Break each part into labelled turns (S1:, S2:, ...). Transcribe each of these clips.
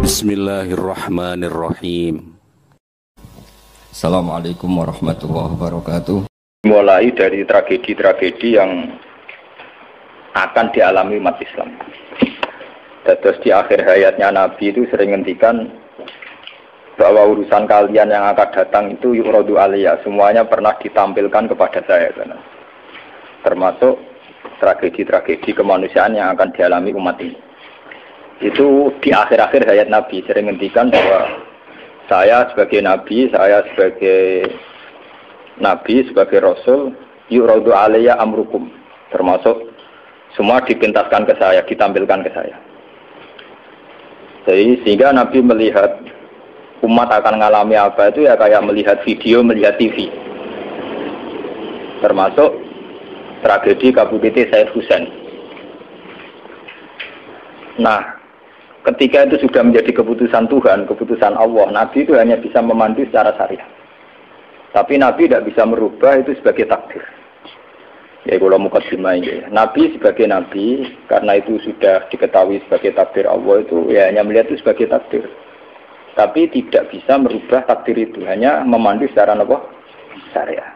S1: Bismillahirrahmanirrahim.
S2: Assalamualaikum warahmatullahi wabarakatuh.
S3: Mulai dari tragedi-tragedi yang akan dialami umat Islam. Terus di akhir hayatnya Nabi itu sering ngendikan bahwa urusan kalian yang akan datang itu yu'radu aliyah, semuanya pernah ditampilkan kepada saya. Termasuk tragedi-tragedi kemanusiaan yang akan dialami umat ini. Itu di akhir-akhir hayat Nabi sering ngendikan bahwa saya sebagai Nabi, sebagai Rasul, yu'radu alaiya amrukum, termasuk semua dipintaskan ke saya, ditampilkan ke saya. Jadi sehingga Nabi melihat umat akan mengalami apa itu ya kayak melihat video, melihat TV. Termasuk tragedi KBBT Said Husain. Nah, ketika itu sudah menjadi keputusan Tuhan, keputusan Allah, Nabi itu hanya bisa memandu secara syariat. Tapi Nabi tidak bisa merubah itu sebagai takdir. Ya kalau mukadimah ini, Nabi sebagai Nabi, karena itu sudah diketahui sebagai takdir Allah itu, ya hanya melihat itu sebagai takdir. Tapi tidak bisa merubah takdir itu, hanya memandu secara syariat.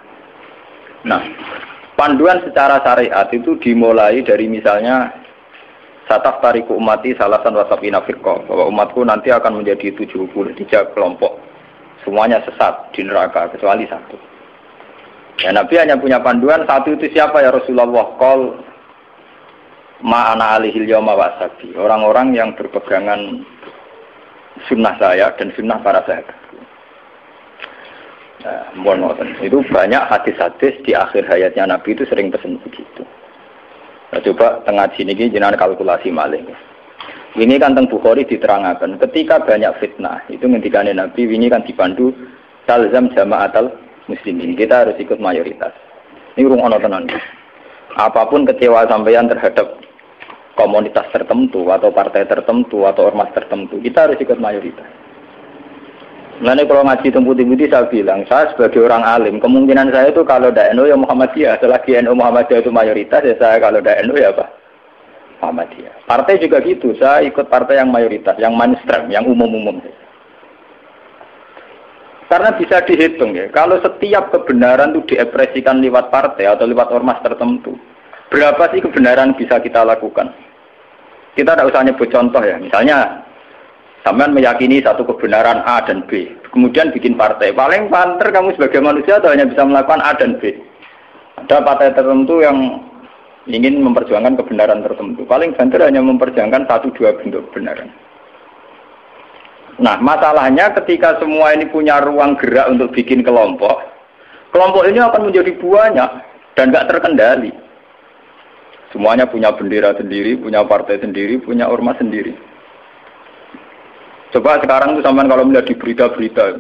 S3: Nah, panduan secara syariat itu dimulai dari misalnya Sataf tariku umati salasan wasabina firqah, bahwa umatku nanti akan menjadi 73 kelompok, semuanya sesat di neraka kecuali satu. Ya, Nabi hanya punya panduan satu, itu siapa ya Rasulullah? Qol ma'ana alihil yawma wasabi, orang-orang yang berpegangan sunnah saya dan sunnah para sahabat. Nah, itu banyak hadis-hadis di akhir hayatnya Nabi itu sering pesan begitu. Nah, coba tengah sini jenengan kalkulasi malih. Ini kan teng Bukhari diterangkan ketika banyak fitnah itu ngendikane Nabi ini kan dipandu talzam jama'atal muslimin, kita harus ikut mayoritas. Ini urung ana tenan. Apapun kecewa sampeyan terhadap komunitas tertentu atau partai tertentu atau ormas tertentu, kita harus ikut mayoritas. Nah, ini kalau ngaji temputi-temputi saya bilang, saya sebagai orang alim, kemungkinan saya itu kalau tidak NU ya Muhammadiyah. Selagi NU Muhammadiyah itu mayoritas, ya saya kalau tidak NU ya apa? Muhammadiyah. Partai juga gitu, saya ikut partai yang mayoritas, yang mainstream, yang umum-umum. Karena bisa dihitung ya, kalau setiap kebenaran itu diekspresikan lewat partai atau lewat ormas tertentu, berapa sih kebenaran bisa kita lakukan? Kita tidak usah nyebut contoh ya, misalnya sampean meyakini satu kebenaran A dan B, kemudian bikin partai. Paling panter kamu sebagai manusia atau hanya bisa melakukan A dan B. Ada partai tertentu yang ingin memperjuangkan kebenaran tertentu. Paling banter hanya memperjuangkan 1-2 bentuk kebenaran. Nah, masalahnya ketika semua ini punya ruang gerak untuk bikin kelompok, kelompok ini akan menjadi banyak dan nggak terkendali. Semuanya punya bendera sendiri, punya partai sendiri, punya ormas sendiri. Coba sekarang itu sampean kalau melihat di berita-berita,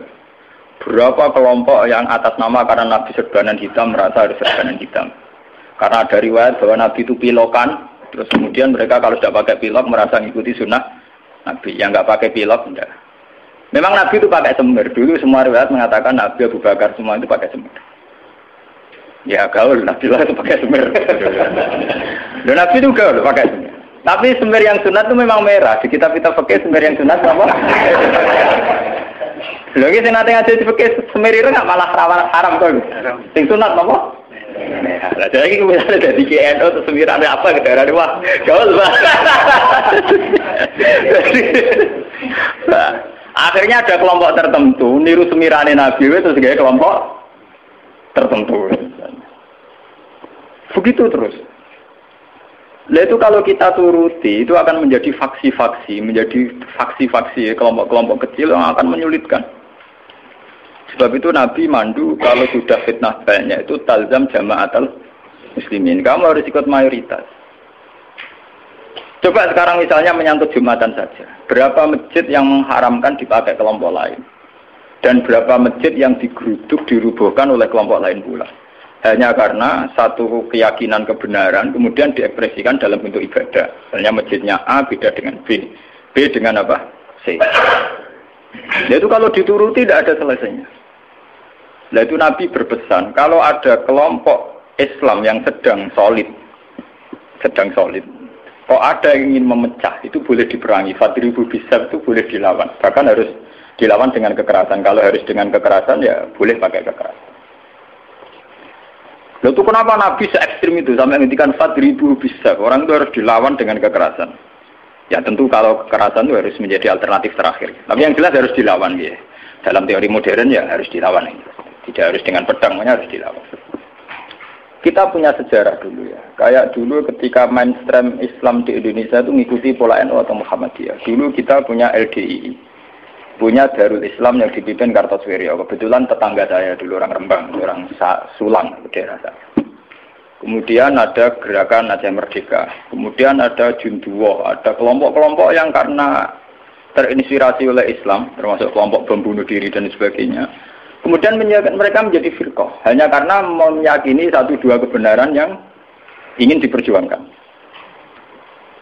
S3: berapa kelompok yang atas nama karena Nabi serbanan hitam merasa harus serbanan hitam. Karena ada riwayat bahwa Nabi itu pilokan, terus kemudian mereka kalau sudah pakai pilok merasa mengikuti sunnah Nabi. Yang nggak pakai pilok enggak. Memang Nabi itu pakai semir. Dulu semua riwayat mengatakan Nabi Abu Bakar semua itu pakai semir. Ya gaul, Nabi lah itu pakai semir. Dan Nabi itu gaul pakai semir. Tapi semir yang sunat itu memang merah. Di kitab-kitab fikih semir yang sunat apa? Lagi sing nate ngaji di fikih semir ireng malah haram to. Sing sunat apa? Merah. Lah jadi iki misalnya dadi KNO terus semirane apa ke daerah wah, gaul Pak. Nah, akhirnya ada kelompok tertentu niru semirane Nabi terus gawe kelompok tertentu. Begitu terus. Nah itu kalau kita turuti itu akan menjadi faksi-faksi, kelompok-kelompok kecil yang akan menyulitkan. Sebab itu Nabi mandu kalau sudah fitnah banyak itu talzam jama'atul muslimin. Kamu harus ikut mayoritas. Coba sekarang misalnya menyangkut Jumatan saja. Berapa masjid yang mengharamkan dipakai kelompok lain? Dan berapa masjid yang digeruduk, dirubuhkan oleh kelompok lain pula? Hanya karena satu keyakinan kebenaran kemudian diekspresikan dalam bentuk ibadah. Misalnya masjidnya A beda dengan B, B dengan apa? C. Nah itu kalau dituruti tidak ada selesainya. Nah itu Nabi berpesan, kalau ada kelompok Islam yang sedang solid, Kok ada yang ingin memecah, itu boleh diperangi. Fadribu bisab itu boleh dilawan. Bahkan harus dilawan dengan kekerasan. Kalau harus dengan kekerasan, ya boleh pakai kekerasan. Lalu itu kenapa Nabi se-ekstrim itu sampai menghentikan fadribu bisab? Orang itu harus dilawan dengan kekerasan. Ya tentu kalau kekerasan itu harus menjadi alternatif terakhir. Tapi yang jelas harus dilawan ya. Dalam teori modern ya harus dilawan. Tidak harus dengan pedang, harus dilawan. Kita punya sejarah dulu ya. Kayak dulu ketika mainstream Islam di Indonesia itu mengikuti pola NU atau Muhammadiyah. Dulu kita punya LDII. Punya Darul Islam yang dipimpin Kartosuwiryo. Kebetulan tetangga saya dulu orang Rembang, orang Sulang, daerah saya. Kemudian ada gerakan Aceh Merdeka. Kemudian ada Junduwo. Ada kelompok-kelompok yang karena terinspirasi oleh Islam, termasuk kelompok bom bunuh diri dan sebagainya. Kemudian mereka menjadi firqah hanya karena meyakini satu dua kebenaran yang ingin diperjuangkan.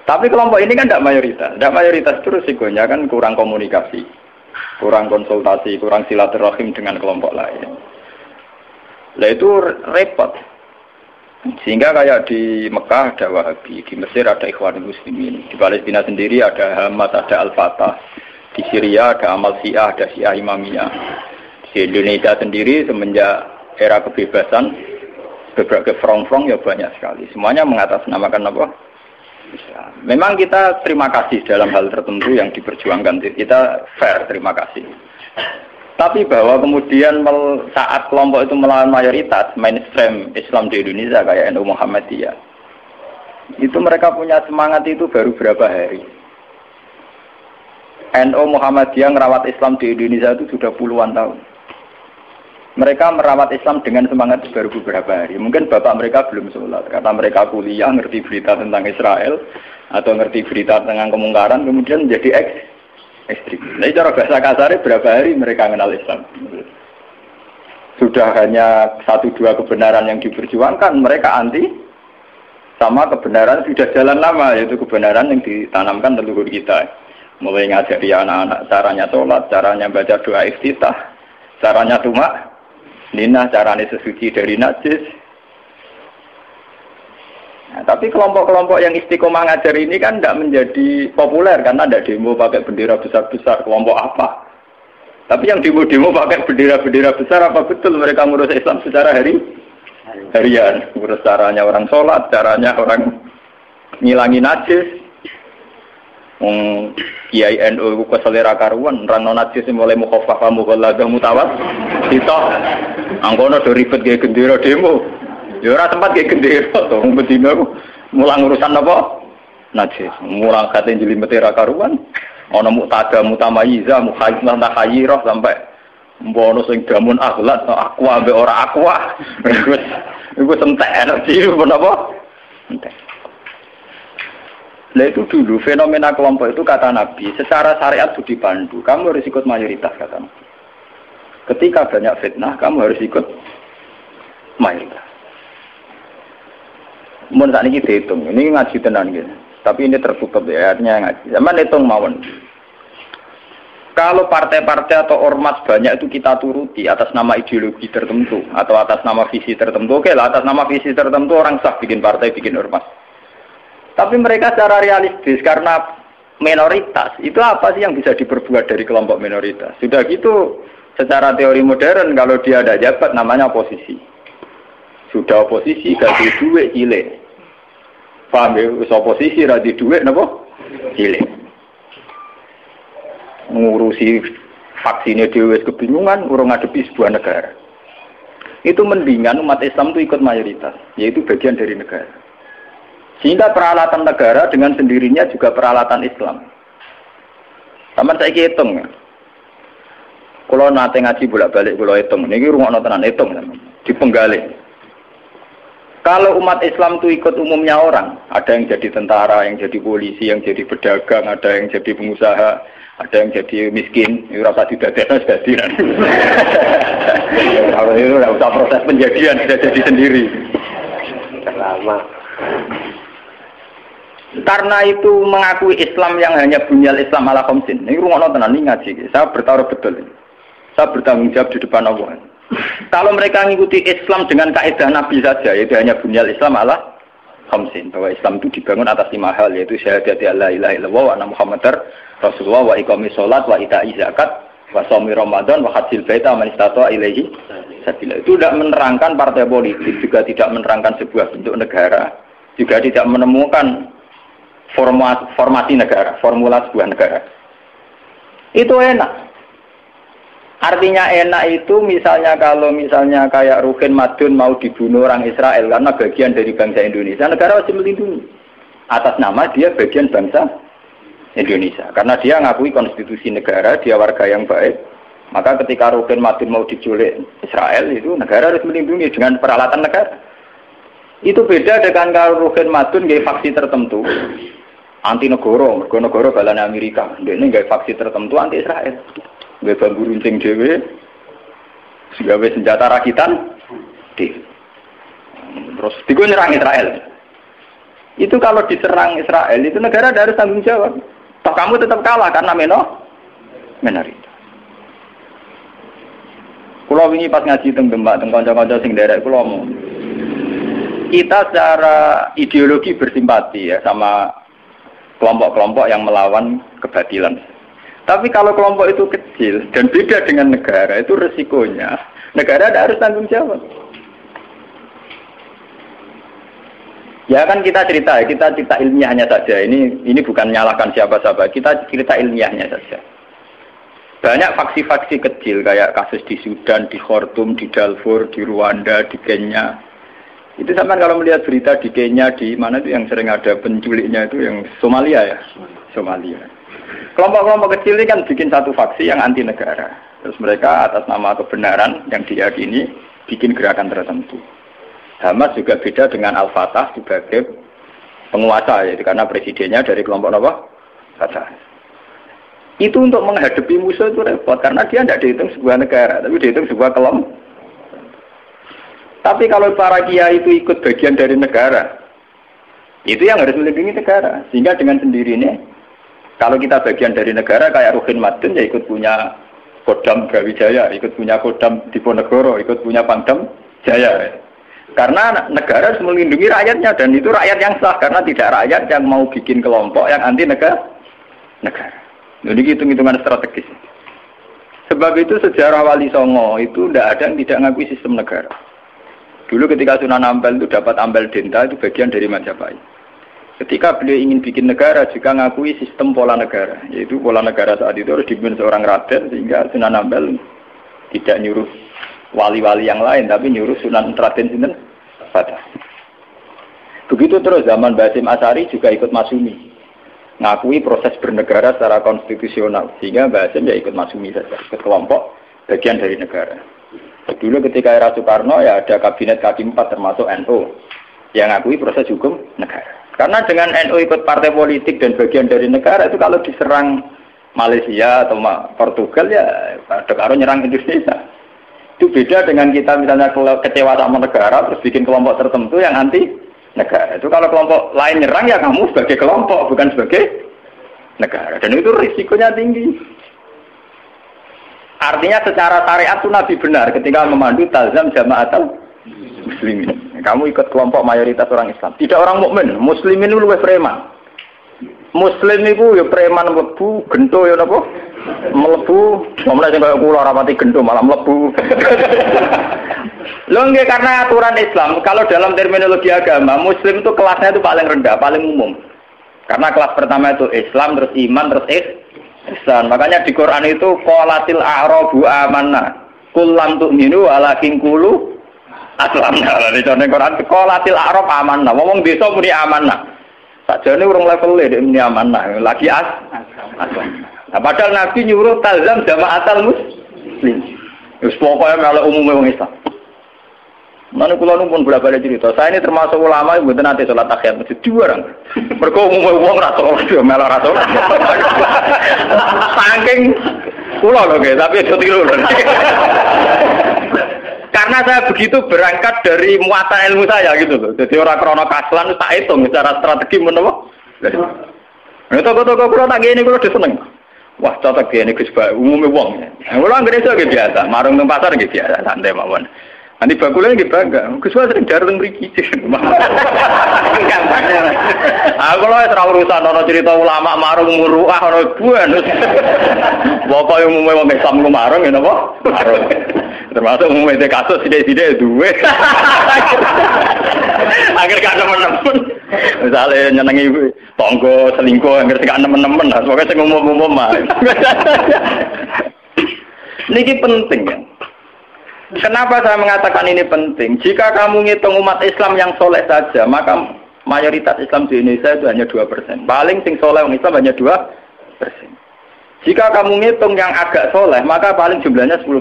S3: Tapi kelompok ini kan tidak mayoritas. Tidak mayoritas itu risikonya kan kurang komunikasi, kurang konsultasi, kurang silaturahim dengan kelompok lain. Nah itu repot. Sehingga kayak di Mekah ada Wahabi, di Mesir ada Ikhwanul Muslimin, di Palestina sendiri ada Hamas, ada Al-Fatah, di Syria ada Amal Syiah, ada Syiah Imamiyah. Di Indonesia sendiri semenjak era kebebasan beberapa front-front ya banyak sekali. Semuanya mengatasnamakan apa? Islam. Memang kita terima kasih dalam hal tertentu yang diperjuangkan. Kita fair, terima kasih. Tapi bahwa kemudian saat kelompok itu melawan mayoritas mainstream Islam di Indonesia kayak NU Muhammadiyah, itu mereka punya semangat itu baru berapa hari. NU Muhammadiyah merawat Islam di Indonesia itu sudah puluhan tahun. Mereka merawat Islam dengan semangat baru beberapa hari. Mungkin bapak mereka belum sholat, karena mereka kuliah, ngerti berita tentang Israel, atau ngerti berita tentang kemungkaran, kemudian menjadi ekstrim. Nah, cara bahasa kasarnya berapa hari mereka mengenal Islam. Sudah hanya satu dua kebenaran yang diperjuangkan, mereka anti sama kebenaran sudah jalan lama, yaitu kebenaran yang ditanamkan leluhur kita. Mulai ngajari anak-anak caranya sholat, caranya baca doa iftitah, caranya tumak Nina, caranya sesuci dari najis. Nah, tapi kelompok-kelompok yang istiqomah ngajar ini kan tidak menjadi populer karena tidak demo pakai bendera besar-besar. Kelompok apa? Tapi yang demo-demo pakai bendera-bendera besar, apa betul mereka ngurus Islam secara harian? Ngurus caranya orang sholat, caranya orang ngilangi najis. Kiai NU ku selera karuan, orang non najis mulai mukhafafah mughalladah mutawat. Kita angkono do ribet ge gendera demo. Ya ora tempat ge gendera to, bedina mulang urusan apa? Najis. Mulang kate jelimete ra karuan. Ana muktada mutamayiza, mukhayyirah takhayyirah sampai mbono sing damun akhlak aqua ambek ora aqua. Iku entek energi menapa? Entek. Nah itu dulu fenomena kelompok itu kata Nabi secara syariat itu dipandu, kamu harus ikut mayoritas kata Nabi. Ketika banyak fitnah kamu harus ikut mayoritas. Mun saat ini dihitung, ini ngaji tenan gitu. Tapi ini tertutup ya, artinya ngaji. Zaman hitung mawon. Kalau partai-partai atau ormas banyak itu kita turuti atas nama ideologi tertentu atau atas nama visi tertentu, oke lah atas nama visi tertentu orang sah bikin partai, bikin ormas. Tapi mereka secara realistis karena minoritas, itu apa sih yang bisa diperbuat dari kelompok minoritas? Sudah gitu, secara teori modern kalau dia ada jabat namanya oposisi. Sudah oposisi ganti duit cilik. Paham ya? Oposisi ganti duit napa? Cilik. Ngurusi vaksinnya dewe kebingungan, urung ngadepi sebuah negara. Itu mendingan umat Islam itu ikut mayoritas, yaitu bagian dari negara. Sehingga peralatan negara dengan sendirinya juga peralatan Islam. Sama saya hitung ya. Kalau nanti ngaji bolak-balik kalau hitung, ini rumah tenan hitung dipenggali. Kalau umat Islam itu ikut umumnya orang, ada yang jadi tentara, yang jadi polisi, yang jadi pedagang, ada yang jadi pengusaha, ada yang jadi miskin. Ini rasa tidak ada jadi. Kalau itu tidak usah proses penjadian, sudah jadi sendiri. Lama. Karena itu mengakui Islam yang hanya bunyal Islam ala khamsin. Ini rumah tenan ini ngaji. Saya bertaruh betul. Saya bertanggung jawab di depan Allah. Kalau mereka mengikuti Islam dengan kaidah Nabi saja, itu hanya bunyal Islam ala khamsin, bahwa Islam itu dibangun atas 5 hal, yaitu syahadat la ilaha illallah wa anna Muhammadar Rasulullah wa iqamis shalat wa ita'iz zakat wa shaumi Ramadan wa hajjil baita man istata'a ilaihi sabila. Itu tidak menerangkan partai politik, juga tidak menerangkan sebuah bentuk negara, juga tidak menemukan formasi negara, formula sebuah negara. Itu enak. Artinya enak itu misalnya kalau misalnya kayak Ruhin Madun mau dibunuh orang Israel karena bagian dari bangsa Indonesia, negara wajib melindungi atas nama dia bagian bangsa Indonesia. Karena dia ngakui konstitusi negara, dia warga yang baik. Maka ketika Ruhin Madun mau diculik Israel, itu negara harus melindungi dengan peralatan negara. Itu beda dengan kalau Ruhin Madun gaya faksi tertentu anti negara balan Amerika. Dia ini gaya faksi tertentu anti Israel. Gaya bambu runcing dewe, gawe senjata rakitan, terus tiga nyerang Israel. Itu kalau diserang Israel, itu negara harus tanggung jawab. Toh kamu tetap kalah karena minoritas. Kulo wingi pas ngaji teng Demak, teng kanca-kanca sing derek kulo mau. Kita secara ideologi bersimpati ya sama kelompok-kelompok yang melawan kebatilan. Tapi kalau kelompok itu kecil dan beda dengan negara, itu resikonya negara harus tanggung jawab. Ya kan kita cerita ilmiahnya saja. Ini bukan menyalahkan siapa-siapa. Kita cerita ilmiahnya saja. Banyak faksi-faksi kecil kayak kasus di Sudan, di Khartoum, di Darfur, di Rwanda, di Kenya. Itu sama kalau melihat berita di Kenya, di mana itu yang sering ada penculiknya itu yang Somalia ya, Somalia. Kelompok-kelompok kecil ini kan bikin satu faksi yang anti negara. Terus mereka atas nama kebenaran yang diyakini bikin gerakan tertentu. Hamas juga beda dengan Al-Fatah sebagai penguasa, yaitu karena presidennya dari kelompok apa? Fatah. Itu untuk menghadapi musuh itu repot, karena dia tidak dihitung sebuah negara, tapi dihitung sebuah kelompok. Tapi kalau para kiai itu ikut bagian dari negara, itu yang harus melindungi negara. Sehingga dengan sendirinya, kalau kita bagian dari negara kayak Ruhin Madun ya ikut punya Kodam Brawijaya, ikut punya Kodam Diponegoro, ikut punya Pangdam Jaya. Karena negara harus melindungi rakyatnya, dan itu rakyat yang sah, karena tidak rakyat yang mau bikin kelompok yang anti negara. Jadi hitung-hitungan strategis. Sebab itu sejarah Wali Songo itu tidak ada yang tidak ngakui sistem negara. Dulu ketika Sunan Ampel itu dapat Ampel Denta, itu bagian dari Majapahit. Ketika beliau ingin bikin negara juga ngakui sistem pola negara, yaitu pola negara saat itu harus dipimpin seorang raden, sehingga Sunan Ampel tidak nyuruh wali-wali yang lain, tapi nyuruh Sunan Raden Sinten Fatah. Begitu terus zaman Basim Asari juga ikut Masumi, ngakui proses bernegara secara konstitusional, sehingga Basim ya ikut Masumi saja, ikut kelompok bagian dari negara. Dulu ketika era Soekarno ya ada kabinet K4 termasuk NU yang ngakui proses hukum negara. Karena dengan NU ikut partai politik dan bagian dari negara itu kalau diserang Malaysia atau Portugal ya ada karo nyerang Indonesia. Itu beda dengan kita misalnya kecewa sama negara terus bikin kelompok tertentu yang anti negara. Itu kalau kelompok lain nyerang ya kamu sebagai kelompok bukan sebagai negara. Dan itu risikonya tinggi. Artinya secara syariat itu Nabi benar ketika memandu talzam jama'atul muslimin. Kamu ikut kelompok mayoritas orang Islam. Tidak orang mukmin. Muslimin itu lebih preman. Muslim itu ya preman mlebu, gento ya napa? Mlebu, omane sing kaya kula rapati gento malah mlebu. Lho nggih karena aturan Islam, kalau dalam terminologi agama, muslim itu kelasnya itu paling rendah, paling umum. Karena kelas pertama itu Islam, terus iman, terus ihsan. Makanya di Quran itu qalatil a'rabu amanna. Qul lam tu'minu walakin qulu aslamna. Di Quran qalatil a'rab amanna. Wong desa muni amanna. Sajane urung level e muni amanna, lagi aslam. Nah, padahal Nabi nyuruh talzam jama'atul muslim. Wis pokoke melok umume wong Islam. Mana kula nu pun bolak-balik cerita. Saya ini termasuk ulama yang mboten ate salat tahiyat masjid orang. Mergo umume wong ra salat yo melok ra salat. Saking kula lho nggih, tapi aja tiru lho. Karena saya begitu berangkat dari muatan ilmu saya gitu loh. Jadi orang krono kaslan tak hitung secara strategi menapa. Nah, toko-toko kula tak ngene kula diseneng. Wah, cocok gene Gus Ba, umume wong. Kula anggere iso biasa, marung nang pasar nggih biasa, santai mawon. Ani bakulnya nggih bangga. Gus Wa sering dareng mriki. Aku lho ora urusan ana cerita ulama marung muruah ora buan. Pokoke umume wong Islam ku marung ya napa? Marung. Termasuk umume kasus sithik-sithik duwe. Akhir gak nemen-nemen. Misale nyenengi tangga selingkuh akhir gak nemen-nemen. Pokoke sing umum-umum mah. Niki penting ya. Kenapa saya mengatakan ini penting? Jika kamu ngitung umat Islam yang soleh saja, maka mayoritas Islam di Indonesia itu hanya 2%. Paling sing soleh orang Islam hanya 2%. Jika kamu ngitung yang agak soleh, maka paling jumlahnya 10%.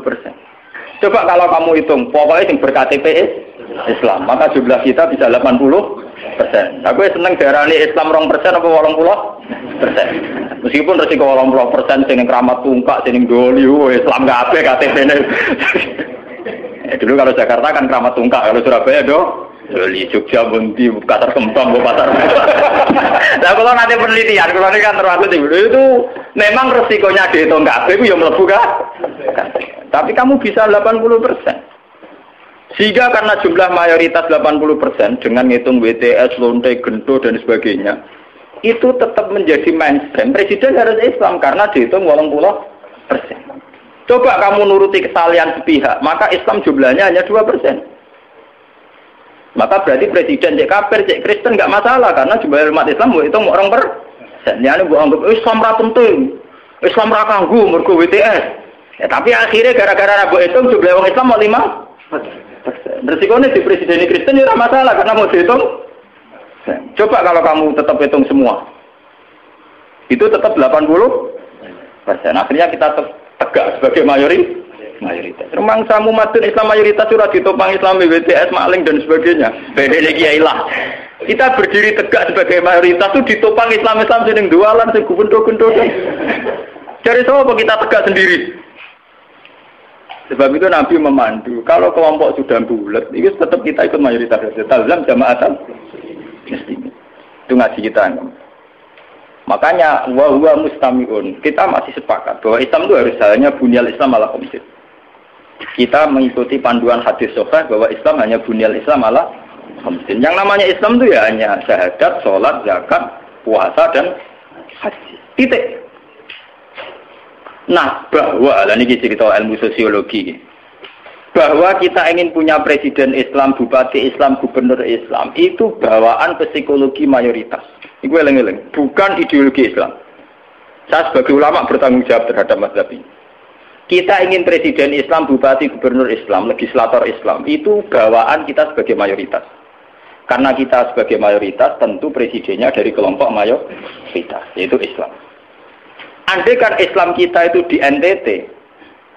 S3: Coba kalau kamu hitung, pokoknya yang ber-KTP Islam, maka jumlah kita bisa 80%. Aku seneng darani Islam 2% apa 80%. Meskipun resiko 80% sing keramat tungkak, sing doli, Islam kabeh KTP-ne. Dulu kalau Jakarta kan keramat tungkak, kalau Surabaya doli, Jogja, Bunti, Pasar Kembang, Pasar. Nah kalau nanti penelitian, kalau ini kan termasuk itu memang resikonya dihitung kabeh itu yang mlebu kan. Tapi kamu bisa 80%. Sehingga karena jumlah mayoritas 80% dengan ngitung WTS, lonte, gento dan sebagainya, itu tetap menjadi mainstream. Presiden harus Islam karena dihitung 80%. Coba kamu nuruti kesalahan sepihak, maka Islam jumlahnya hanya 2%. Maka berarti presiden cek kafir, cek Kristen nggak masalah karena jumlah umat Islam itu orang persen. Yani bu anggap Islam ra penting, Islam ra kanggo mergo WTS. Ya, tapi akhirnya gara-gara bu itu jumlah orang Islam mau 5%. Resikonya di presiden Kristen itu masalah karena mau dihitung. Coba kalau kamu tetap hitung semua, itu tetap 80%. Akhirnya kita tegak sebagai mayoritas. Memang samu madun Islam mayoritas surat ditopang Islam WTS maling dan sebagainya. Bedanya kiai lah. Kita berdiri tegak sebagai mayoritas itu ditopang Islam sing dualan sing gubendo-gendo. Dari apa kita tegak sendiri? Sebab itu Nabi memandu. Kalau kelompok sudah bulat, itu tetap kita ikut mayoritas saja. Talzam jama'atan muslimin. Itu ngaji kita. Makanya wa mustami'un. Kita masih sepakat bahwa Islam itu harus hanya bunyal Islam ala khamsin. Kita mengikuti panduan hadis sahih bahwa Islam hanya bunyal Islam ala khamsin. Yang namanya Islam itu ya hanya syahadat, sholat, zakat, puasa dan haji. Titik. Nah, bahwa ini cerita ilmu sosiologi. Bahwa kita ingin punya presiden Islam, bupati Islam, gubernur Islam, itu bawaan psikologi mayoritas. Itu eleng-eleng, bukan ideologi Islam. Saya sebagai ulama bertanggung jawab terhadap mazhab ini. Kita ingin presiden Islam, bupati, gubernur Islam, legislator Islam, itu bawaan kita sebagai mayoritas. Karena kita sebagai mayoritas, tentu presidennya dari kelompok mayoritas, yaitu Islam. Andai kan Islam kita itu di NTT,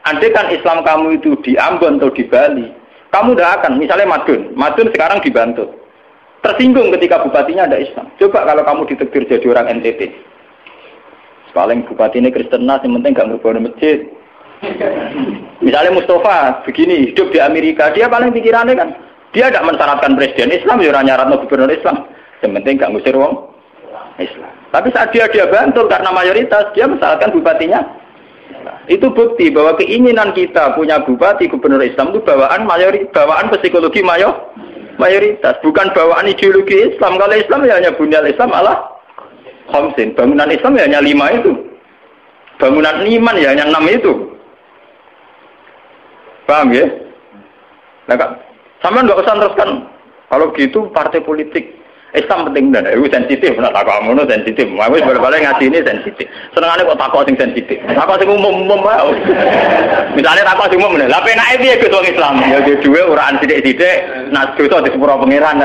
S3: andai kan Islam kamu itu di Ambon atau di Bali, kamu tidak akan, misalnya Madun sekarang di Bantul. Tersinggung ketika bupatinya ada Islam. Coba kalau kamu ditekdir jadi orang NTT. Paling bupati ini Kristen, yang penting gak ngebangun masjid. Misalnya Mustafa begini, hidup di Amerika, dia paling pikirannya kan, dia tidak mensyaratkan presiden Islam, ya orang nyaratno gubernur Islam. Yang penting gak ngusir wong Islam. Tapi saat dia Bantul karena mayoritas, dia mensyaratkan bupatinya. Itu bukti bahwa keinginan kita punya bupati gubernur Islam itu bawaan psikologi mayoritas, bukan bawaan ideologi Islam. Kalau Islam ya hanya bunyal Islam ala khamsin. Bangunan Islam ya hanya 5 itu. Bangunan iman ya hanya 6 itu. Paham ya? Nah, sama nggak usah teruskan. Kalau gitu partai politik Islam penting dan itu sensitif. Nah, takut ngono sensitif. Aku balik-balik ngaji ini sensitif. Senengane kok takut sing sensitif. Takut sing umum-umum wae. Misalnya takut sing umum. Lah penake piye Gus wong Islam? Ya duwe uraan sithik-sithik, nak dosa di sepuro pangeran.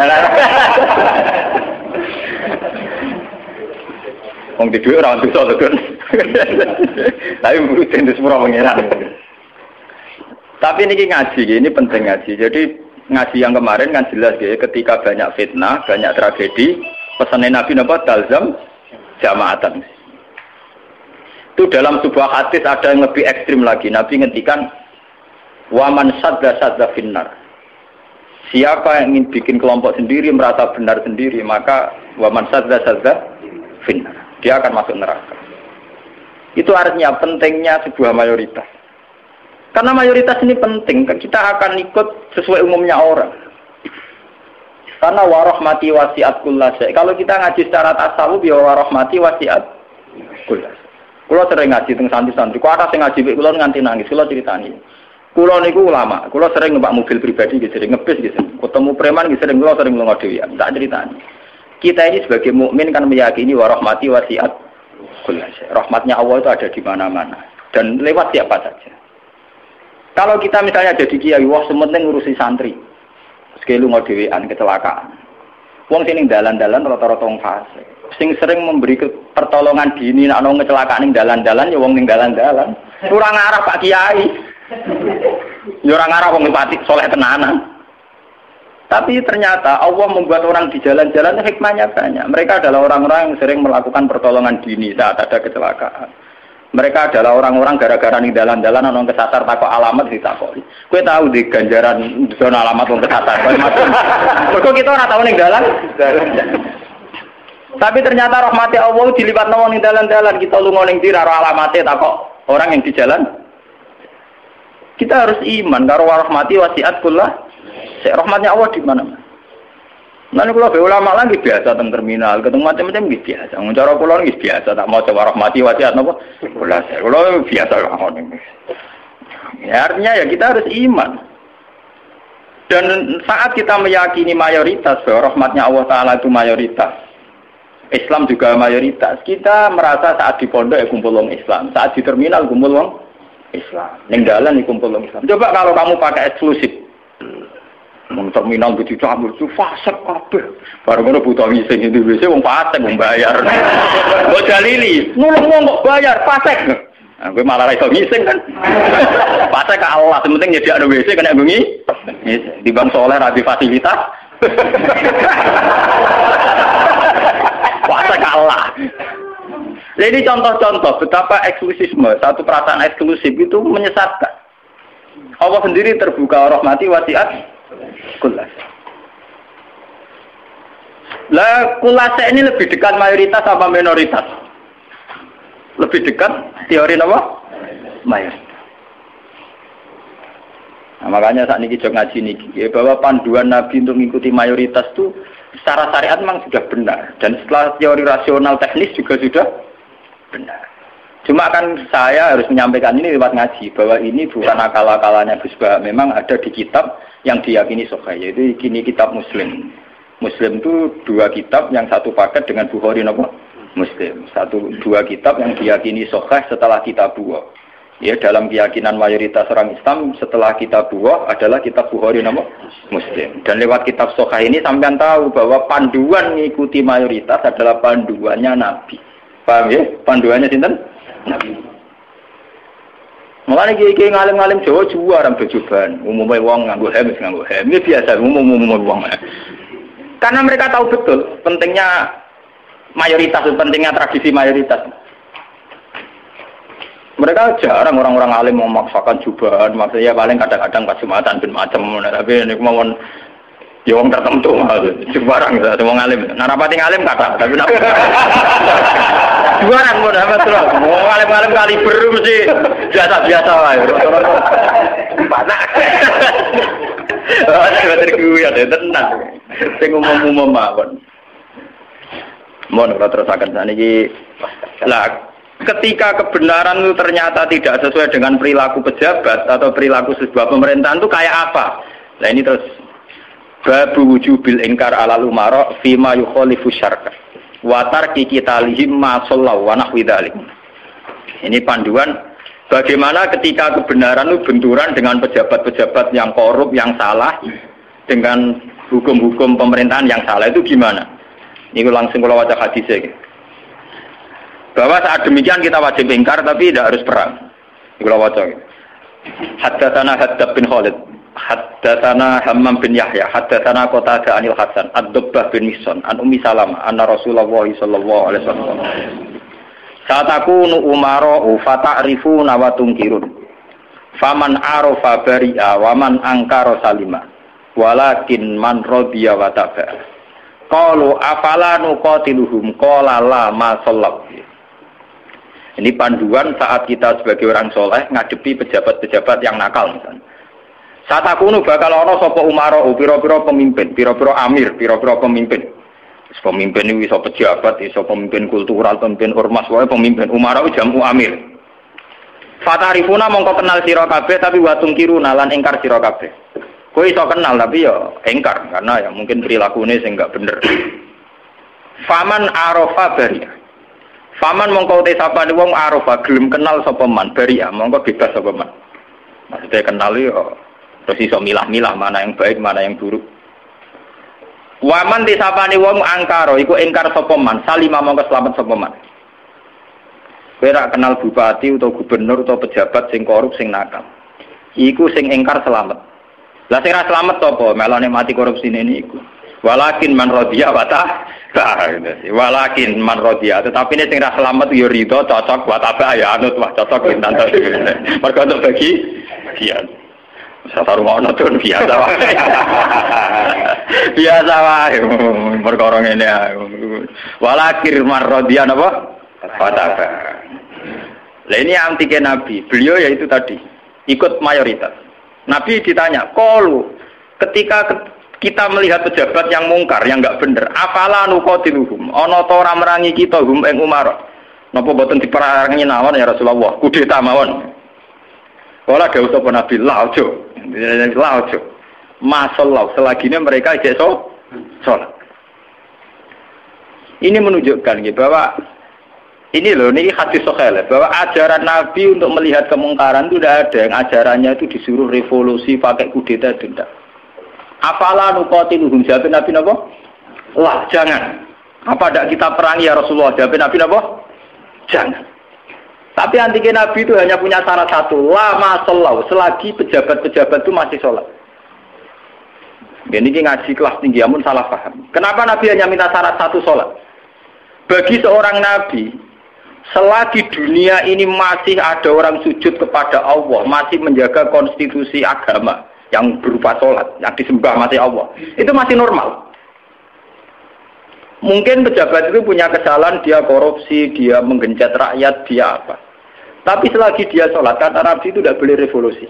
S3: Wong di duwe ora dosa to, Gus. Tapi mesti di sepuro pangeran. Tapi ini ngaji, ini penting ngaji. Jadi ngaji yang kemarin kan jelas ya, ketika banyak fitnah, banyak tragedi, pesan Nabi napa talzam jama'atan. Itu dalam sebuah hadis ada yang lebih ekstrim lagi. Nabi ngendikan waman sadda finnar. Siapa yang ingin bikin kelompok sendiri, merasa benar sendiri, maka waman sadda finnar. Dia akan masuk neraka. Itu artinya pentingnya sebuah mayoritas. Karena mayoritas ini penting, kita akan ikut sesuai umumnya orang. Karena warahmati wasiat kullasya. Kalau kita ngaji secara tasawuf ya warahmati wasiat kullasya. Kulo sering ngaji teng santri-santri. Ku atas sing ngaji mek kulo nganti nangis. Kulo critani. Kulo niku ulama. Kulo sering numpak mobil pribadi gitu, sering ngebis gitu. Ketemu preman gitu sering kulo sering lunga dhewean. Tak critani. Kita ini sebagai mukmin kan meyakini warahmati wasiat kullasya. Rahmatnya Allah itu ada di mana-mana dan lewat siapa saja. Kalau kita misalnya jadi kiai, wah sementing ngurusi santri. Sekali lunga dhewean kecelakaan. Wong sing ning dalan-dalan rata-rata wong fasik. Sing sering memberi pertolongan dini nek ana kecelakaan ning dalan-dalan ya wong ning dalan-dalan. Ora ngarah Pak Kiai. Ya ora ngarah wong pati saleh tenanan. Tapi ternyata Allah membuat orang di jalan-jalan hikmahnya banyak. Mereka adalah orang-orang yang sering melakukan pertolongan dini saat ada kecelakaan. Mereka adalah orang-orang gara-gara ning dalan-dalan ana kesasar takok alamat ditakoki. Kowe tahu di ganjaran zona alamat wong kesasar. Mergo kita ora tahu ning dalan. Tapi ternyata rahmati Allah diliwatno wong ning dalan-dalan, kita lunga ning ndi ora alamate takok orang yang di jalan. Kita harus iman karo rahmati wasiat kullah. Rahmatnya Allah di mana-mana. Nanti kalau be ulama lagi biasa teng terminal, ketemu macam-macam gitu biasa. Cara kula nggih biasa, tak mau coba rahmati wasiat napa? Kula biasa ngono. Ya artinya ya kita harus iman. Dan saat kita meyakini mayoritas bahwa rahmatnya Allah Ta'ala itu mayoritas, Islam juga mayoritas, kita merasa saat di pondok ya kumpul wong Islam, saat di terminal kumpul wong Islam, ning dalan kumpul wong Islam. Coba kalau kamu pakai eksklusif, terminal begitu cabul itu fasik kabeh. Baru ngono butuh ngising itu biasa wong fasik wong bayar. Mbok dalili, nulung wong kok bayar fasik. Nah, gue malah iso ngising kan. Fasik ka Allah, penting nyediakno WC kena bengi. Di bang soleh ra di fasilitas. Fasik ka Allah. Jadi contoh-contoh betapa eksklusisme, satu perasaan eksklusif itu menyesatkan. Allah sendiri terbuka rahmati wasiat kullasya. Lah kullasya ini lebih dekat mayoritas apa minoritas? Lebih dekat teori apa? Mayoritas. Nah, makanya saat ini kita ngaji nih, bahwa panduan Nabi untuk mengikuti mayoritas itu secara syariat memang sudah benar, dan setelah teori rasional teknis juga sudah benar. Cuma kan saya harus menyampaikan ini lewat ngaji, bahwa ini bukan akal-akalannya Gus Bah, memang ada di kitab yang diyakini sahih, yaitu ini kitab Muslim. Muslim itu dua kitab, yang satu paket dengan Bukhari nopo Muslim. Dua kitab yang diyakini sahih setelah kitab Bukhari. Ya, dalam keyakinan mayoritas orang Islam setelah kitab Bukhari adalah kitab Bukhari nopo Muslim. Dan lewat kitab sahih ini sampean tahu bahwa panduan mengikuti mayoritas adalah panduannya Nabi. Paham ya? Panduannya sinten? Nabi. Mulane iki ngalim-ngalim Jawa juara bejoban, umumnya wong nganggo hem nganggo hem. Ini biasa umum wong. Karena mereka tahu betul pentingnya mayoritas, pentingnya tradisi mayoritas. Mereka jarang orang-orang alim memaksakan jubahan, maksudnya paling kadang-kadang pas Jumatan ben macam, tapi nek mawon ya wong tertentu jubaran gitu, wong alim. Narapati ngalim kata, tapi nak jubaran pun apa terus. Wong alim-alim kaliber mesti biasa-biasa wae. Panak. Ada terkuat ya tenang. Sing umum-umum mawon. Mohon kalau terusakan saniki lah. Ketika kebenaran itu ternyata tidak sesuai dengan perilaku pejabat atau perilaku sebuah pemerintahan itu kayak apa? Nah ini terus babu wujubil ingkar alal umara fima yukhalifu syar'a wa tarki qitalihim ma sallallahu wa nahwi dzalik. Ini panduan bagaimana ketika kebenaran itu benturan dengan pejabat-pejabat yang korup, yang salah, dengan hukum-hukum pemerintahan yang salah itu gimana? Ini langsung kalau baca hadisnya gitu. Bahwa saat demikian kita wajib ingkar tapi tidak harus perang. Kalau waca. Haddatsana Haddad bin Khalid, haddatsana Hammam bin Yahya, haddatsana Qatadah anil Hasan, Ad-Dubbah bin Mihsan, an Ummi Salamah, anna Rasulullah sallallahu alaihi wasallam. Saat aku nu umara fa ta'rifuna wa tunkirun. Faman arafa bari'a wa man angkara salima. Walakin man radiya wa taba'a. Qalu afala nuqatiluhum qala la ma sallallahu. Ini panduan saat kita sebagai orang soleh ngadepi pejabat-pejabat yang nakal misalnya. Saat aku nu bakal ono sapa umara, pira-pira pemimpin, pira-pira amir, pira-pira pemimpin. Pemimpin ini iso pejabat, iso pemimpin kultural, pemimpin ormas, wae pemimpin umara jamu amir. Fatarifuna mongko kenal sira kabeh tapi watung kiruna lan ingkar sira kabeh. Kowe iso kenal tapi ya ingkar karena ya mungkin perilakunya sing enggak bener. Faman arafa bari. Faman mongko te sapane wong arafa gelem kenal sapa man bari mongko bebas sapa man. Maksudnya kenal ya terus iso milah-milah mana yang baik, mana yang buruk. Waman te sapane wong angkara iku ingkar sapa man, salima mongko slamet sapa man. Kowe ra kenal bupati atau gubernur atau pejabat sing korup sing nakal. Iku sing ingkar selamat. Lah sing ra selamat apa? Melane mati korupsine niku. Walakin man radiya wa ta. Walakin man radiya, tetapi ini sing ra selamat ya ridho cocok wa ta ya anut wah cocok pinten to. Mergo untuk bagi bagian. Satu rumah tuh biasa wae. Biasa wae perkara ngene. Walakin man radiya napa? Fataba. Lah ini antike Nabi. Beliau yaitu tadi ikut mayoritas. Nabi ditanya, "Qalu ketika kita melihat pejabat yang mungkar, yang enggak bener, afala nuqatiluhum? Ana ta ora merangi kita hum ing Umar? Napa boten diperangi nawon ya Rasulullah? Kudeta mawon." Wala dawuh sapa Nabi, "La ojo." La ojo. Masallahu selagine mereka ijek salat. Ini menunjukkan gitu bahwa ini loh, ini hadis sahih bahwa ajaran Nabi untuk melihat kemungkaran itu tidak ada yang ajarannya itu disuruh revolusi pakai kudeta itu tidak. Afala nuqatiluhum jawab Nabi napa? Lah jangan. Apa tidak kita perangi ya Rasulullah? Jawab Nabi napa? Jangan. Tapi antike Nabi itu hanya punya syarat satu, lama sholat, selagi pejabat-pejabat itu masih sholat. Ini ngaji kelas tinggi, amun salah paham. Kenapa Nabi hanya minta syarat satu sholat? Bagi seorang Nabi, selagi dunia ini masih ada orang sujud kepada Allah, masih menjaga konstitusi agama yang berupa sholat, yang disembah masih Allah, itu masih normal. Mungkin pejabat itu punya kesalahan, dia korupsi, dia menggenjot rakyat, dia apa. Tapi selagi dia sholat, kata Nabi itu tidak boleh revolusi.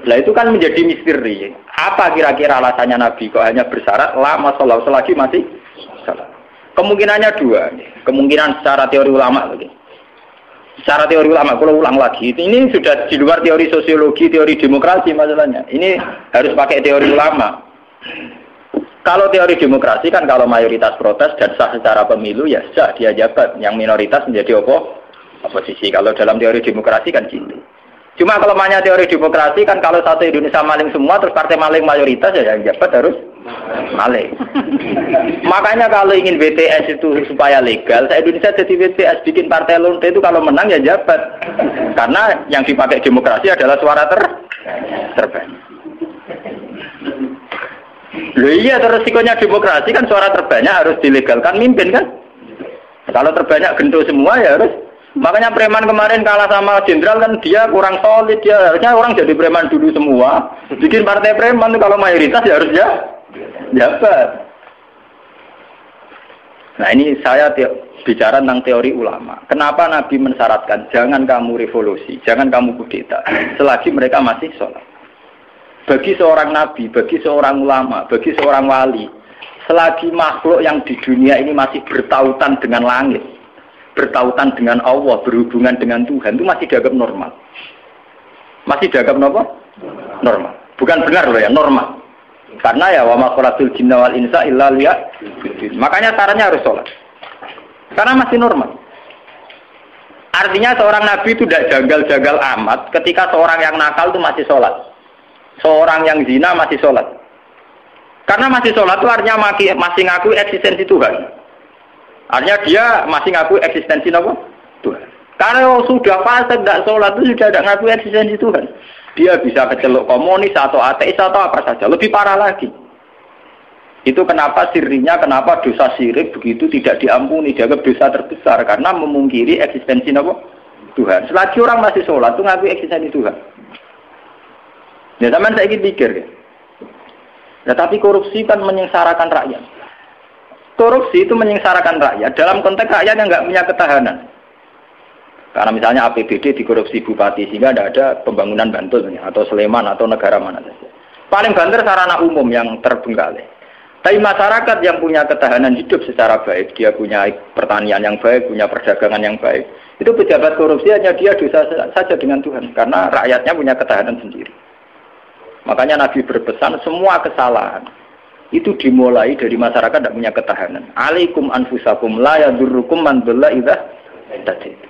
S3: Nah itu kan menjadi misteri. Apa kira-kira alasannya Nabi kok hanya bersyarat lama sholat selagi masih sholat? Kemungkinannya dua. Kemungkinan secara teori ulama lagi. Secara teori ulama, kalau ulang lagi, ini sudah di luar teori sosiologi, teori demokrasi masalahnya. Ini harus pakai teori ulama. Kalau teori demokrasi kan kalau mayoritas protes dan sah secara pemilu ya sah dia jabat, yang minoritas menjadi oposisi. Kalau dalam teori demokrasi kan gitu. Cuma kalau namanya teori demokrasi kan kalau satu Indonesia maling semua terus partai maling mayoritas ya yang jabat harus maling. Makanya kalau ingin BTS itu supaya legal, Indonesia jadi BTS bikin partai lonte itu kalau menang ya jabat. Karena yang dipakai demokrasi adalah suara terbanyak. Loh iya, resikonya demokrasi kan suara terbanyak harus dilegalkan mimpin kan. Kalau terbanyak gento semua ya harus. Makanya preman kemarin kalah sama jenderal kan dia kurang solid, dia harusnya orang jadi preman dulu semua. Bikin partai preman kalau mayoritas ya harus jabat. Nah ini saya bicara tentang teori ulama. Kenapa Nabi mensyaratkan jangan kamu revolusi, jangan kamu kudeta selagi mereka masih sholat. Bagi seorang nabi, bagi seorang ulama, bagi seorang wali, selagi makhluk yang di dunia ini masih bertautan dengan langit, bertautan dengan Allah, berhubungan dengan Tuhan, itu masih dianggap normal. Masih dianggap normal. Bukan benar loh ya, normal. Karena ya wa ma khalaqtul jinna wal insa illa liya'budun. Makanya caranya harus sholat. Karena masih normal. Artinya seorang nabi itu tidak jagal-jagal amat ketika seorang yang nakal itu masih sholat. Seorang yang zina masih sholat. Karena masih sholat itu artinya masih ngaku eksistensi Tuhan. Artinya dia masih ngaku eksistensi apa? Tuhan. Karena sudah fasik tidak sholat itu sudah tidak ngaku eksistensi Tuhan. Dia bisa keceluk komunis atau ateis atau apa saja. Lebih parah lagi. Itu kenapa sirinya, kenapa dosa syirik begitu tidak diampuni. Dianggap dosa terbesar. Karena memungkiri eksistensi apa? Tuhan. Selagi orang masih sholat itu ngaku eksistensi Tuhan. Ya teman saya ingin pikir ya. Nah, tapi korupsi kan menyengsarakan rakyat. Korupsi itu menyengsarakan rakyat dalam konteks rakyat yang nggak punya ketahanan. Karena misalnya APBD dikorupsi bupati sehingga tidak ada pembangunan Bantul atau Sleman atau negara mana saja. Paling banter sarana umum yang terbengkalai. Tapi masyarakat yang punya ketahanan hidup secara baik, dia punya pertanian yang baik, punya perdagangan yang baik, itu pejabat korupsi hanya dia dosa saja dengan Tuhan, karena rakyatnya punya ketahanan sendiri. Makanya Nabi berpesan semua kesalahan itu dimulai dari masyarakat tidak punya ketahanan. Alaikum anfusakum la yadurrukum man dhalla idza tadaitum.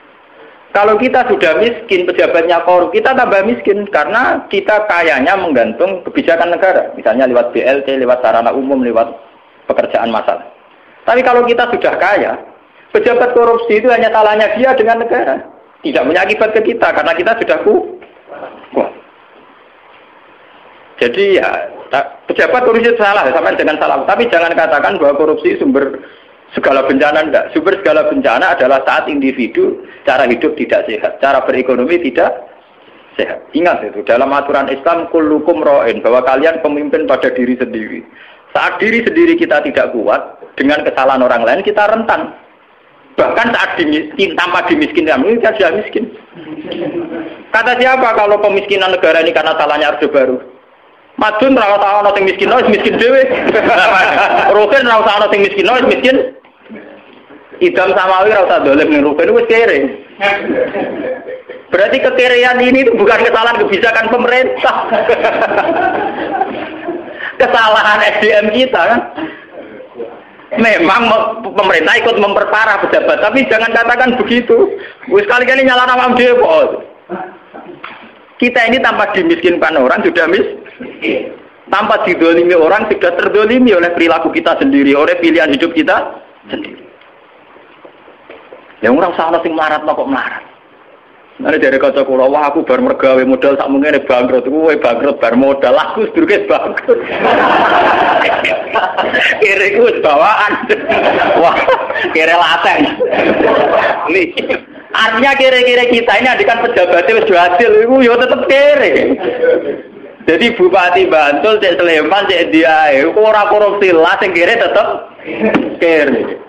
S3: Kalau kita sudah miskin, pejabatnya korup, kita tambah miskin karena kita kayanya menggantung kebijakan negara. Misalnya lewat BLT, lewat sarana umum, lewat pekerjaan massal. Tapi kalau kita sudah kaya, pejabat korupsi itu hanya salahnya dia dengan negara. Tidak punya akibat ke kita karena kita sudah kuat. Jadi ya, pejabat korupsi itu salah, sama dengan salah. Tapi jangan katakan bahwa korupsi sumber segala bencana, enggak. Sumber segala bencana adalah saat individu cara hidup tidak sehat, cara berekonomi tidak sehat. Ingat itu, dalam aturan Islam kullukum ra'in, bahwa kalian pemimpin pada diri sendiri. Saat diri sendiri kita tidak kuat, dengan kesalahan orang lain kita rentan. Bahkan saat tanpa dimiskinkan, kita sudah miskin. Kata siapa kalau pemiskinan negara ini karena salahnya Orde Baru? Madun ra usah ana sing miskin, miskin dhewe. Rugen ra usah ana sing miskin, miskin. Idam Samawi ra usah dolim ning Rugen wis kere. Berarti kekerean ini itu bukan kesalahan kebijakan pemerintah. Kesalahan SDM kita kan. Memang pemerintah ikut memperparah pejabat, tapi jangan katakan begitu. Wis kali-kali nyalahno awake dhewe kok. Kita ini tanpa dimiskinkan orang sudah tanpa didolimi orang sudah terdolimi oleh perilaku kita sendiri, oleh pilihan hidup kita sendiri. Yang orang salah sing melarat kok melarat. Nanti dari kata kula, wah aku bar mergawe modal sak mungkin bangkrut, kowe bangkrut bar modal, aku sedurunge bangkrut. Kira iku wis bawaan. Wah, kira lateng. Nih. Artinya kira-kira kita ini adikan pejabatnya wis hasil itu ya tetap kere. Jadi Bupati Bantul, Cek Sleman, Cek Diae, orang korupsi lah, yang kere tetap kere.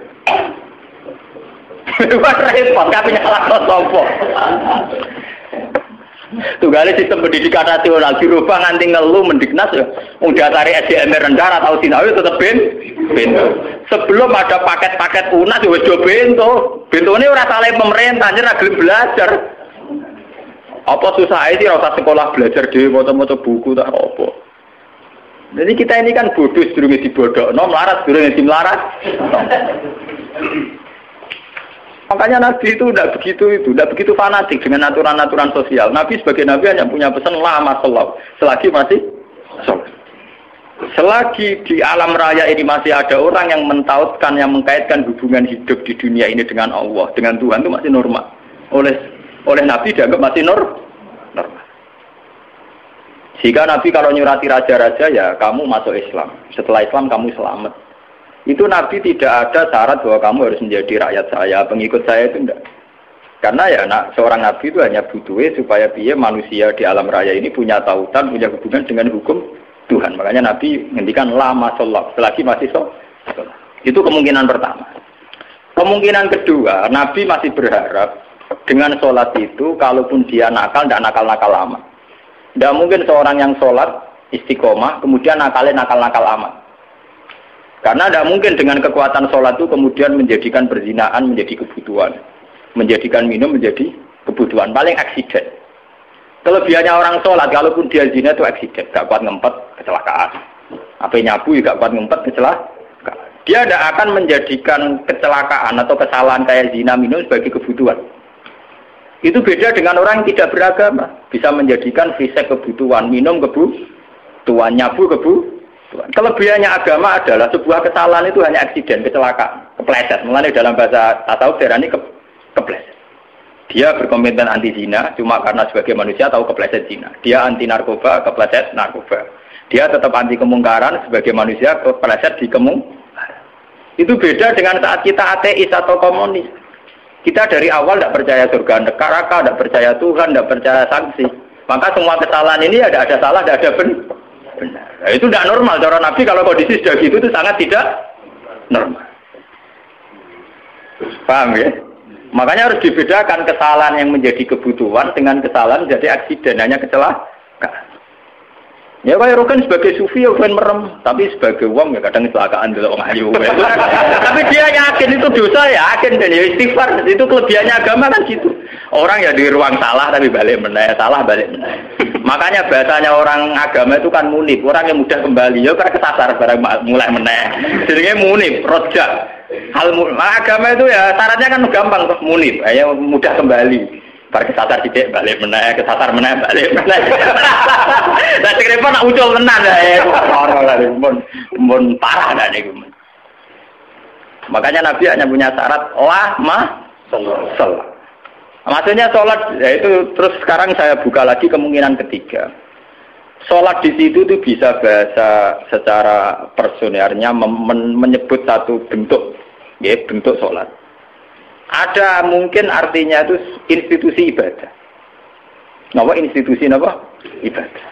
S3: Bukan repot, tapi nyala sopo. Tugale sistem pendidikan nasional dirubah nganti ngeluh mendiknas ya. Udah cari SDM rendah atau sinawi tetap bento. Sebelum ada paket-paket UNAS ya wis do bento. Bentone ora salah pemerintah, anjir ra gelem belajar. Apa susah sih ora usah sekolah belajar dhewe maca-maca buku tak apa. Jadi kita ini kan bodoh sedurunge dibodhokno, melarat sedurunge dimelarat. Makanya Nabi itu tidak begitu fanatik dengan aturan-aturan sosial. Nabi sebagai Nabi hanya punya pesan lama sholat, selagi masih sholat. Selagi di alam raya ini masih ada orang yang mentautkan, yang mengkaitkan hubungan hidup di dunia ini dengan Allah, dengan Tuhan itu masih normal. Oleh Nabi dianggap masih normal. Jika Nabi kalau nyurati raja-raja ya kamu masuk Islam. Setelah Islam kamu selamat. Itu Nabi tidak ada syarat bahwa kamu harus menjadi rakyat saya, pengikut saya itu enggak. Karena ya seorang Nabi itu hanya butuh supaya dia manusia di alam raya ini punya tautan, punya hubungan dengan hukum Tuhan. Makanya Nabi ngendikan lama sholat, selagi masih sholat. Itu kemungkinan pertama. Kemungkinan kedua, Nabi masih berharap dengan sholat itu, kalaupun dia nakal, tidak nakal-nakal amat. Tidak mungkin seorang yang sholat istiqomah, kemudian nakalnya nakal-nakal amat. Karena tidak mungkin dengan kekuatan sholat itu kemudian menjadikan perzinaan menjadi kebutuhan. Menjadikan minum menjadi kebutuhan. Paling aksiden. Kelebihannya orang sholat, kalaupun dia zina itu aksiden. Gak kuat ngempet, kecelakaan. Apa nyabu, gak kuat ngempet, kecelakaan. Dia tidak akan menjadikan kecelakaan atau kesalahan kayak zina minum sebagai kebutuhan. Itu beda dengan orang yang tidak beragama. Bisa menjadikan fisik kebutuhan, minum kebutuhan, nyabu kebutuhan. Kelebihannya agama adalah sebuah kesalahan itu hanya aksiden, kecelakaan, kepleset. Mulanya dalam bahasa tasawuf darani kepleset. Dia berkomitmen anti zina cuma karena sebagai manusia tahu kepleset zina. Dia anti narkoba, kepleset narkoba. Dia tetap anti kemungkaran sebagai manusia kepleset di kemungkaran. Itu beda dengan saat kita ateis atau komunis. Kita dari awal tidak percaya surga neraka, tidak percaya Tuhan, tidak percaya sanksi. Maka semua kesalahan ini ada salah, tidak ada benar. Nah, itu tidak normal. Cara Nabi kalau kondisi sudah gitu itu sangat tidak normal. Paham ya? Makanya harus dibedakan kesalahan yang menjadi kebutuhan dengan kesalahan jadi aksiden, hanya kecelakaan. Ya Pak Rokan sebagai sufi ya kan merem, tapi sebagai wong ya kadang kecelakaan dulu orang ayu. Tapi dia yakin itu dosa, yakin dan ya istighfar. Itu kelebihannya agama kan gitu. Orang ya di ruang salah tapi balik meneh, salah balik meneh. Makanya bahasanya orang agama itu kan munib, orang yang mudah kembali. Ya karena kesasar barang mulai meneh. Jadinya munib, rojak. Agama itu ya syaratnya kan gampang tuh munib, ya mudah kembali. Bar kesasar sithik balik meneh, kesasar meneh balik meneh. Lah sekrepo nak ucul tenan ya. Ora lah mun parah dah niku. Makanya Nabi hanya punya syarat salat. Maksudnya salat ya itu terus sekarang saya buka lagi kemungkinan ketiga. Salat di situ tuh bisa bahasa secara personernya menyebut satu bentuk, ya bentuk salat. Ada mungkin artinya itu institusi ibadah. Napa institusi napa? Ibadah.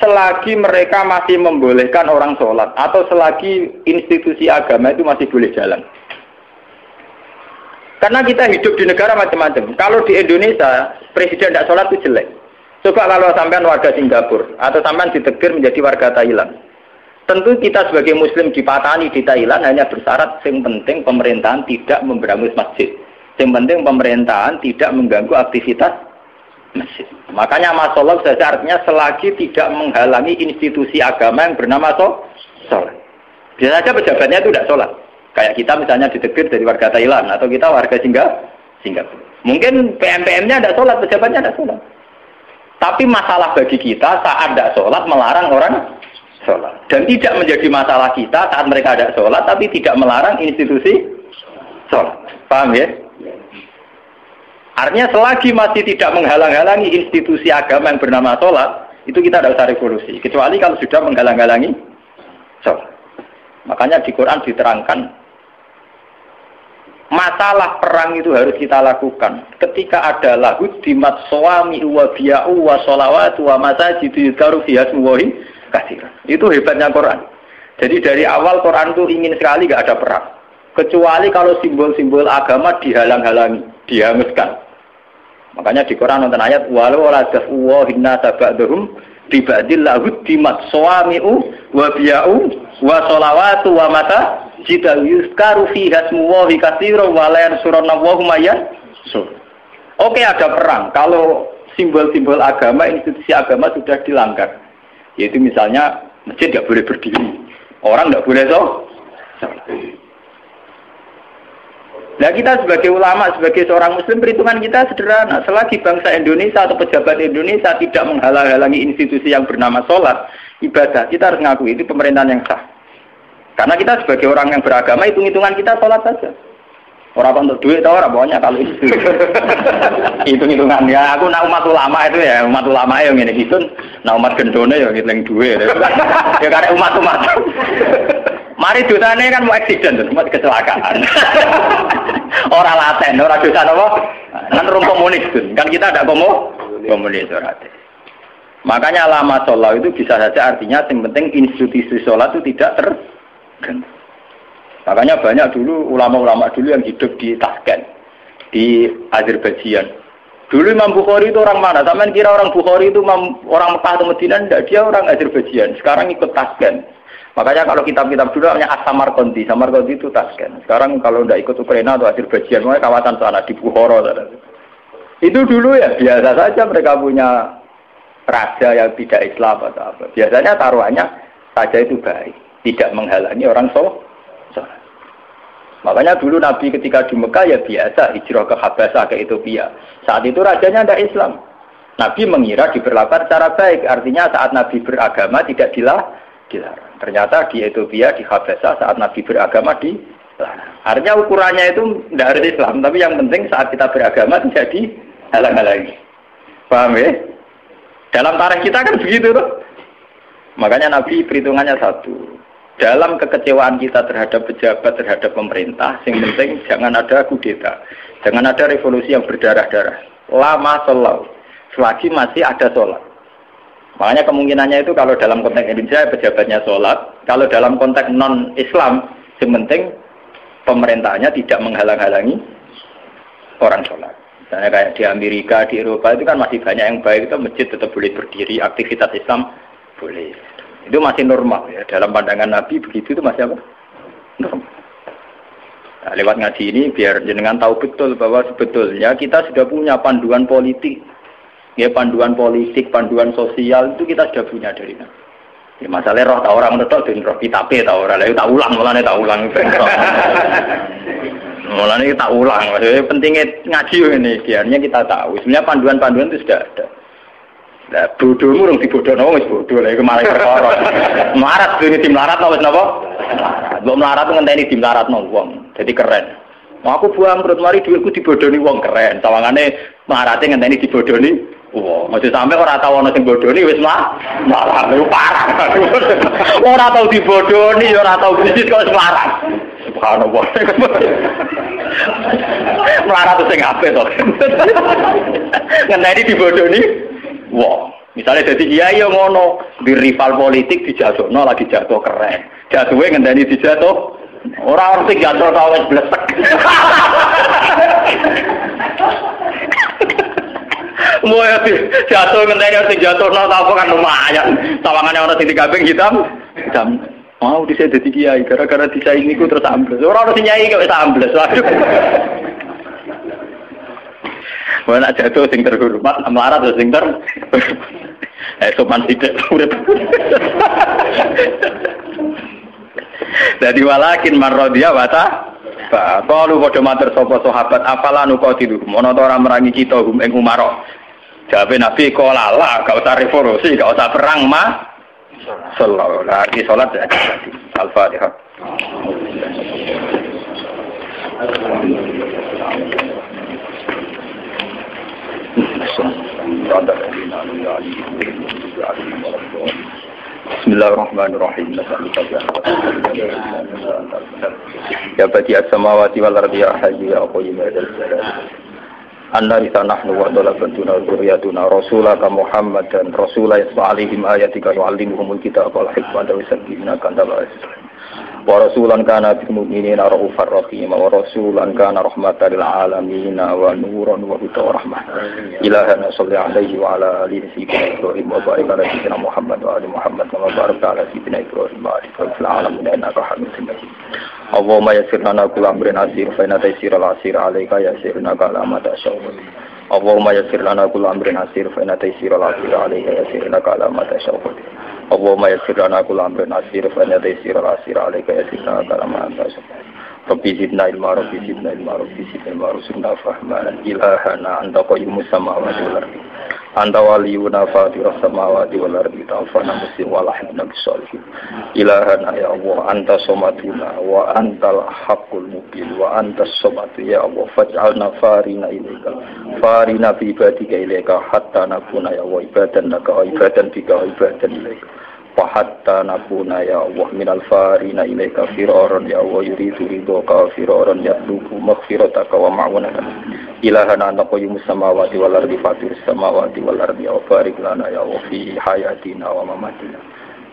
S3: Selagi mereka masih membolehkan orang sholat atau selagi institusi agama itu masih boleh jalan. Karena kita hidup di negara macam-macam. Kalau di Indonesia presiden tidak sholat itu jelek. Coba kalau sampean warga Singapura atau sampean ditegur menjadi warga Thailand. Tentu kita sebagai muslim dipatani di Thailand hanya bersyarat yang penting pemerintahan tidak memberangus masjid. Yang penting pemerintahan tidak mengganggu aktivitas masjid. Makanya masalah saja artinya selagi tidak menghalangi institusi agama yang bernama sholat. Bisa saja pejabatnya itu tidak sholat. Kayak kita misalnya ditegur dari warga Thailand atau kita warga Singapura. Mungkin PM-PM-nya tidak sholat, pejabatnya tidak sholat. Tapi masalah bagi kita saat tidak sholat melarang orang sholat. Dan tidak menjadi masalah kita saat mereka ada sholat, tapi tidak melarang institusi sholat. Paham ya? Artinya selagi masih tidak menghalang-halangi institusi agama yang bernama sholat, itu kita tidak usah revolusi. Kecuali kalau sudah menghalang-halangi sholat. Makanya di Quran diterangkan, masalah perang itu harus kita lakukan. Ketika ada lahud dimat suami wa biya'u wa sholawatu wa masajidu yudkaru fiha smuwahi kasirah. Itu hebatnya Quran. Jadi dari awal Quran itu ingin sekali nggak ada perang. Kecuali kalau simbol-simbol agama dihalang-halangi, dihanguskan. Makanya di Quran nonton ayat walau la dafuwa hinna tabadhum bibadil lahud dimat suami'u wa biya'u wa sholawatu wa mata jita yuzkaru fiha smuwahi kasirah wa la yansurana wa humayan. Oke, ada perang. Kalau simbol-simbol agama, institusi agama sudah dilanggar. Yaitu misalnya masjid nggak boleh berdiri, orang nggak boleh sholat. Nah kita sebagai ulama, sebagai seorang muslim, perhitungan kita sederhana. Selagi bangsa Indonesia atau pejabat Indonesia tidak menghalang-halangi institusi yang bernama sholat, ibadah, kita harus ngakui itu pemerintahan yang sah. Karena kita sebagai orang yang beragama, hitung-hitungan kita sholat saja. Orang untuk duit atau orang pokoknya kalau itu hitung-hitungan ya aku nak umat ulama itu ya umat ulama yang ini gitu, nak umat gendone ya ngitung duit ya karena umat mari dosanya kan mau eksiden tuh, mau kecelakaan orang laten, orang dosa apa kan rum komunis tuh kan kita ada komunis orang. Makanya lama sholat itu bisa saja artinya yang penting institusi sholat itu tidak terganggu. Makanya banyak dulu ulama-ulama dulu yang hidup di Tashkent, di Azerbaijan. Dulu Imam Bukhari itu orang mana? Sampai kira orang Bukhari itu orang Mekah atau Madinah? Tidak, dia orang Azerbaijan. Sekarang ikut Tashkent. Makanya kalau kitab-kitab dulu namanya As-Samarqandi. Samarqandi itu Tashkent. Sekarang kalau tidak ikut Ukraina atau Azerbaijan, makanya kawasan sana di Bukhara. Itu dulu ya biasa saja mereka punya raja yang tidak Islam atau apa. Biasanya taruhannya saja itu baik, tidak menghalangi orang sholat. Makanya dulu Nabi ketika di Mekah ya biasa hijrah ke Habasah ke Ethiopia. Saat itu rajanya tidak Islam. Nabi mengira diperlakukan secara baik. Artinya saat Nabi beragama tidak dilarang. Ternyata di Ethiopia, di Habasah saat Nabi beragama dilarang. Artinya ukurannya itu tidak harus Islam. Tapi yang penting saat kita beragama tidak dihalang-halangi. Paham ya? Dalam tarikh kita kan begitu tuh. Makanya Nabi perhitungannya satu. Dalam kekecewaan kita terhadap pejabat, terhadap pemerintah, yang penting jangan ada kudeta, jangan ada revolusi yang berdarah-darah. Lama sholat, selagi masih ada sholat. Makanya kemungkinannya itu kalau dalam konteks Indonesia pejabatnya sholat, kalau dalam konteks non-Islam, yang penting pemerintahnya tidak menghalang-halangi orang sholat. Misalnya kayak di Amerika, di Eropa itu kan masih banyak yang baik, itu masjid tetap boleh berdiri, aktivitas Islam boleh. Itu masih normal ya. Dalam pandangan Nabi begitu itu masih apa? Normal. Nah, lewat ngaji ini biar jenengan tahu betul bahwa sebetulnya kita sudah punya panduan politik. Ya panduan politik, panduan sosial itu kita sudah punya dari Nabi. Ya masalahnya roh tak orang betul dan roh kita tak orang lain tak ulang mulanya tak ulang mulanya tak ulang. Maksudnya pentingnya ngaji ini biarnya kita tahu. Sebenarnya panduan-panduan itu sudah ada. Nah, bodohmu orang dibodohno wis bodoh lha iku malah perkara. Melarat dene di melarat wis napa? Mbok melarat ngenteni di melaratno wong. Jadi keren. Mau aku buang perut mari dhuwitku dibodohni wong keren. Sawangane melarate ngenteni dibodohni wong. Aja sampe ora tau ana sing bodohni wis melarat lho parah. Ora tau dibodohni ya ora tau bisnis kok melarat. Subhanallah. Melarat sing apik to. Ngenteni dibodohni wah, misalnya jadi kiai yang ngono di rival politik dijatuhno lagi jatuh keren, jatuhnya ngenteni dijatuh orang sing jatuh tau wis blesek. Mau jatuh ngenteni sing jatuh no tau kan lumayan, sawangane ana sing digabeng hitam. Mau dhisik dadi kiai gara-gara disaingi ku terus ambles. Ora ono sing nyai kok wis ambles. Waduh. Mana jatuh sing terhormat, melarat atau sing sopan tidak urip. Jadi walakin marrodia wata. Kalau pada mater sopo sahabat apalah nukotidu, mono orang merangi kita ing umaro. Jawab Nabi kolala, gak usah revolusi, gak usah perang mah. Sallallahu alaihi salat ya. Al-Fatihah. Bismillahirrahmanirrahim. Ya badi as-samawati wal ardi ya hayyu ya qayyum ya dzal jalali. Anna risanahnu wa dalabatuna dzurriyyatuna rasulaka Muhammadan rasulullah alaihim ayatika yu'allimuhumul kitaba wal hikmata wa yuzakkihim kanta wa rasulan kana bil mu'minina raufur rahim wa rasulan kana rahmatan lil alamin wa nuran wa hudan wa rahmah ilahana shalli alaihi wa ala alihi Ibrahim wa barik ala sayyidina Muhammad wa ali Muhammad wa barik ala sayyidina Ibrahim wa ali alamin innaka Hamidum Majid. Allahumma yassir lana kulla amrin asir fa inna taysira al-asir alayka yassirna kala tashawwud. Allahumma yassir lana kulla amrin asir fa inna taysira al-asir alayka yassirna kala tashawwud. Allahumma yassir lana kulla amrin asir fa inna taysira al-asir alayka yassirna kala tashawwud. Rabbi zidna ilma rabbi zidna ilma rabbi zidna ilma rusuna fahman ilahana anta qayyumus samawati wal ardi anta waliyuna fatiras samawati wal ardi ta'afana muslim wa lahibna bisalihin ilahana ya Allah anta somatuna wa antal haqqul mubin wa antas somatu ya Allah faj'alna farina ilaika farina fi ibadika ilaika hatta nakuna ya Allah ibadan laka wa ibadan bika wa ibadan ilaika hatta nakuna ya Allah minal farina ilaika firaran ya Allah yuridu ridhoka firaran yatlubu maghfirataka wa ma'unaka ilahana anta qayyumus samawati wal ardi fatiris samawati wal ardi wa barik lana ya Allah fi hayatina wa mamatina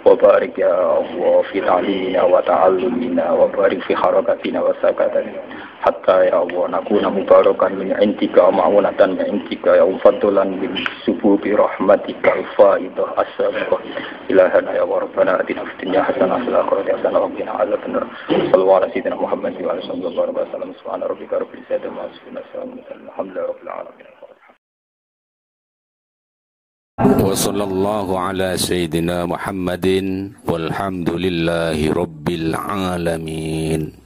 S3: wa barik ya Allah fi ta'limina wa ta'allumina wa barik fi harakatina wa sakatina hatta ya Allah nakuna mubarakan min intika wa ma'unatan min intika ya fadlan min sububi rahmatika al-faidah as-sabiqah ilahana ya rabbana atina fid dunya hasanah wa fil akhirati hasanah wa qina adzabannar sallallahu alaihi sayyidina Muhammad wa alihi wa sallam subhana rabbika rabbil izzati amma yasifun alhamdulillahi rabbil alamin.
S1: Wa sallallahu ala sayyidina Muhammadin walhamdulillahi rabbil alamin.